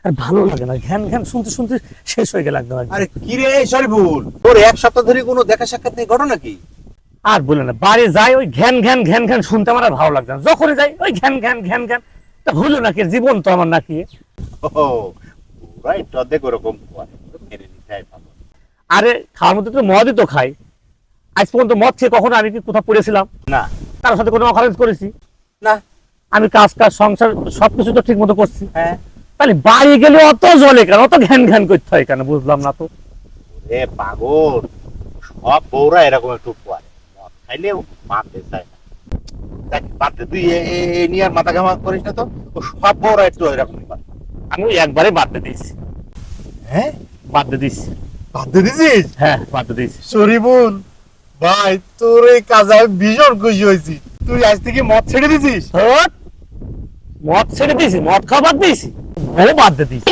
আর ভালো লাগে না, ঘ্যান ঘ্যান শুনতে শুনতে শেষ হয়ে গেল একদম। আরে কি রে শরীফুল, তোর এক সপ্তাহ ধরে কোনো দেখা সাক্ষাৎ নেই, ঘটনা কি? আর বলে না, বাড়ি যাই ওই ঘ্যান ঘ্যান ঘ্যান ঘ্যান শুনতে আমার আর ভালো লাগছে না। যখনই যাই ওই ঘ্যান ঘ্যান ঘ্যান ঘ্যান। তা হলো নাকি, জীবন তো আমার নাকি। ও পুরা একটু অর্ধেক ওরকম করে, মেনে নিতে ভালো। আরে খাওয়ার মধ্যে তো মদই তো খাই। আজ পর্যন্ত মদ খেয়ে কখনো আমি কি কোথাও পড়েছিলাম? না কারোর সাথে কোনো অকারেন্স করেছি? না। আমি কাজ সংসার সবকিছু তো ঠিক মতো করছি। হ্যাঁ তাহলে বাড়ি গেলে অত জলে কেন, অত ঘ্যান ঘ্যান করতে হয় কেন, বুঝলাম না তো। রে পাগল, সব বউরা এরকম একটু করে, মদ খাইলেও মানতে চায় না। দেখ, বাদ দে, তুই এ নিয়ে আর মাথা ঘামা করিস না তো। ও সব বউরা একটু এরকমই করে। আমি ওই একবারে বাদ দিয়ে দিয়েছি। হ্যাঁ বাদ দিয়ে দিয়েছি। বাদ দিয়ে দিছিস? হ্যাঁ, বাদ দিয়ে দিয়েছি। শরীফুল ভাই, তোর এই কাজে আমি ভীষণ খুশি হয়েছি। তুই আজ থেকে মদ ছেড়ে দিছিস? হট, মদ ছেড়ে দিয়েছি, মদ খাওয়া বাদ দিয়েছি, বউ বাদ দিয়ে দিয়েছি।